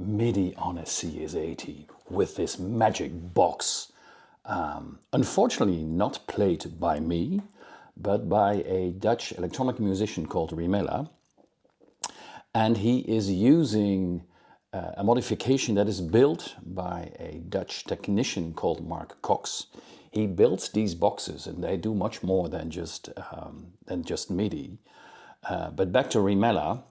MIDI on a CS80 with this magic box. Unfortunately not played by me, but by a Dutch electronic musician called Rimella. And he is using a modification that is built by a Dutch technician called Mark Cox. He builds these boxes and they do much more than just MIDI. But back to Rimella,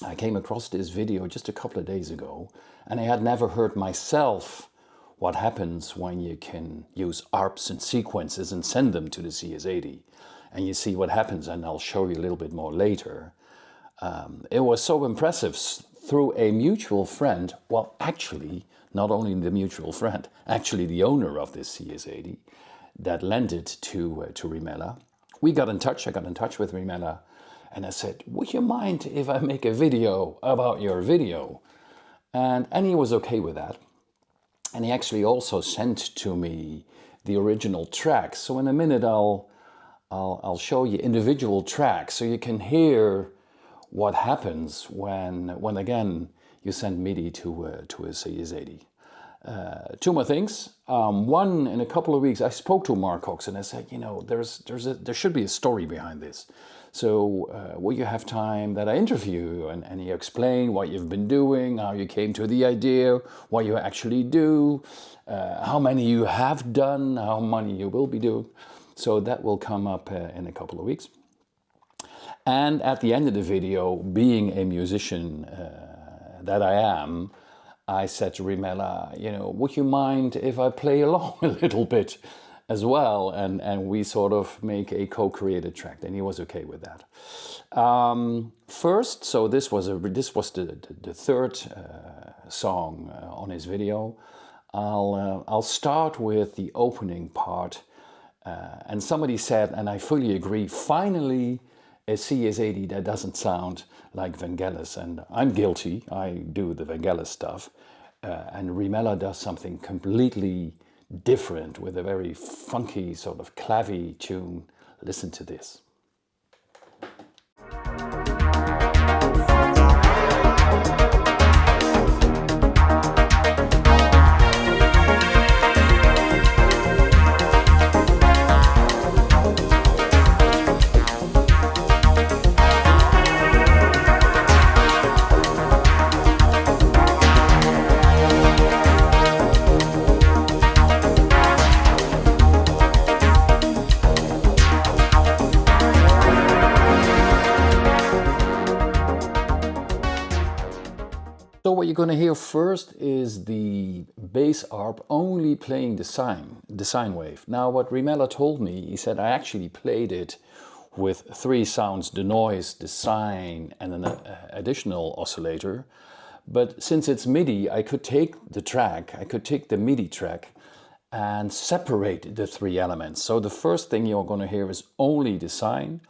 I came across this video just a couple of days ago and I had never heard myself what happens when you can use ARPs and sequences and send them to the CS80. And you see what happens, and I'll show you a little bit more later. It was so impressive through a mutual friend. Well, actually, not only the mutual friend, actually the owner of this CS80 that lent it to Rimella. We got in touch, I got in touch with Rimella, and I said, would you mind if I make a video about your video? And he was okay with that. And he actually also sent to me the original tracks. So in a minute I'll show you individual tracks so you can hear what happens when again you send MIDI to a CS80. Two more things. One, in a couple of weeks I spoke to Mark Cox and I said, you know, there should be a story behind this. So will you have time that I interview you and you explain what you've been doing, how you came to the idea, what you actually do, how many you have done, how many you will be doing. So that will come up in a couple of weeks. And at the end of the video, being a musician that I am, I said to Rimella, you know, would you mind if I play along a little bit as well, and we sort of make a co-created track, and he was okay with that. First, so this was the third song on his video. I'll start with the opening part, and somebody said, and I fully agree, finally a CS80 that doesn't sound like Vangelis, and I'm guilty. I do the Vangelis stuff, and Rimella does something completely different with a very funky sort of clavy tune. Listen to this. So what you're going to hear first is the bass ARP only playing the sine wave. Now what Rimella told me, he said I actually played it with three sounds, the noise, the sine and an additional oscillator. But since it's MIDI, I could take the MIDI track and separate the three elements. So the first thing you're going to hear is only the sine,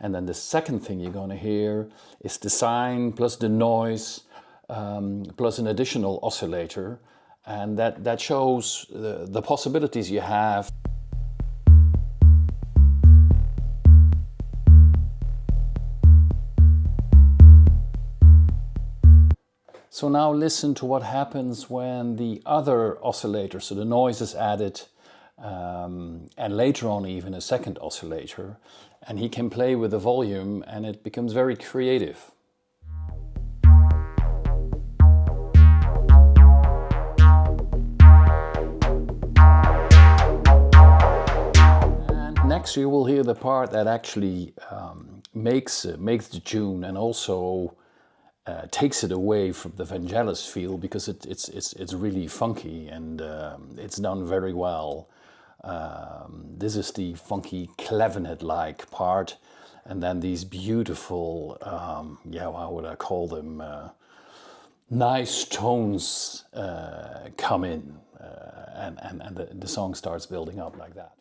and then the second thing you're going to hear is the sine plus the noise, plus an additional oscillator, and that shows the possibilities you have. So now listen to what happens when the other oscillator, so the noise is added, and later on even a second oscillator, and he can play with the volume and it becomes very creative. Next you will hear the part that actually makes the tune and also takes it away from the Vangelis feel, because it's really funky and it's done very well. This is the funky clavinet-like part, and then these beautiful, how would I call them, nice tones come in, and the song starts building up like that.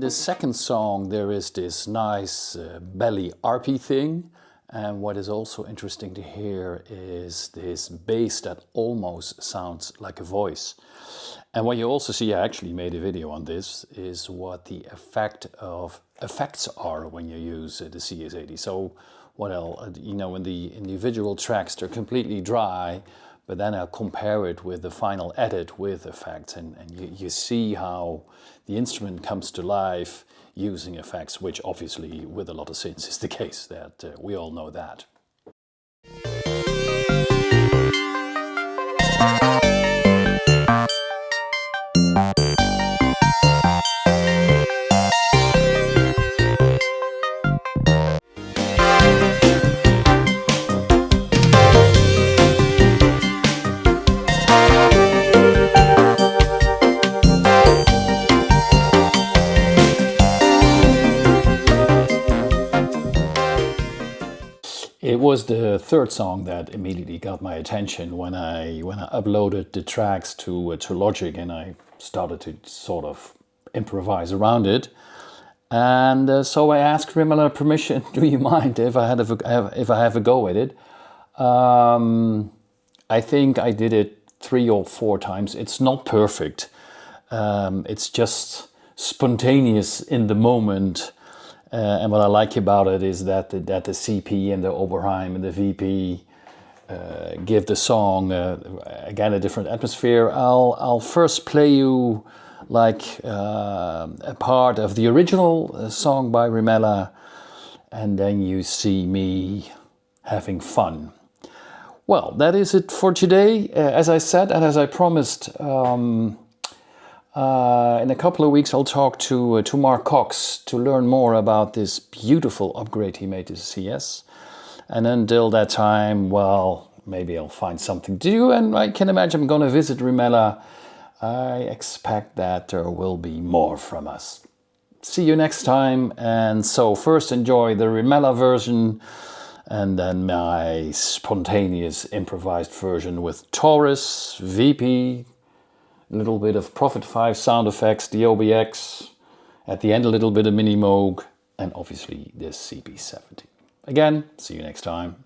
the second song there is this nice belly arpy thing, and what is also interesting to hear is this bass that almost sounds like a voice. And what you also see, I actually made a video on this, is what the effects are when you use the CS80. So what in the individual tracks they're completely dry, but then I'll compare it with the final edit with effects, and you see how the instrument comes to life using effects, which obviously with a lot of synths is the case, that we all know that. It was the third song that immediately got my attention when I uploaded the tracks to Logic, and I started to sort of improvise around it. And so I asked Rimela permission. Do you mind if I have a go at it? I think I did it 3 or 4 times. It's not perfect. It's just spontaneous in the moment. And what I like about it is that the CP and the Oberheim and the VP give the song again a different atmosphere. I'll first play you like a part of the original song by Rimela, and then you see me having fun. Well, that is it for today. As I said and as I promised, in a couple of weeks I'll talk to Mark Cox to learn more about this beautiful upgrade he made to the CS. And until that time, well, maybe I'll find something to do, and I can imagine I'm going to visit Rimela. I expect that there will be more from us. See you next time, and so first enjoy the Rimela version, and then my spontaneous improvised version with Taurus, VP, a little bit of Prophet 5 sound effects, the OBX, at the end a little bit of Mini Moog, and obviously this CP70. Again, see you next time.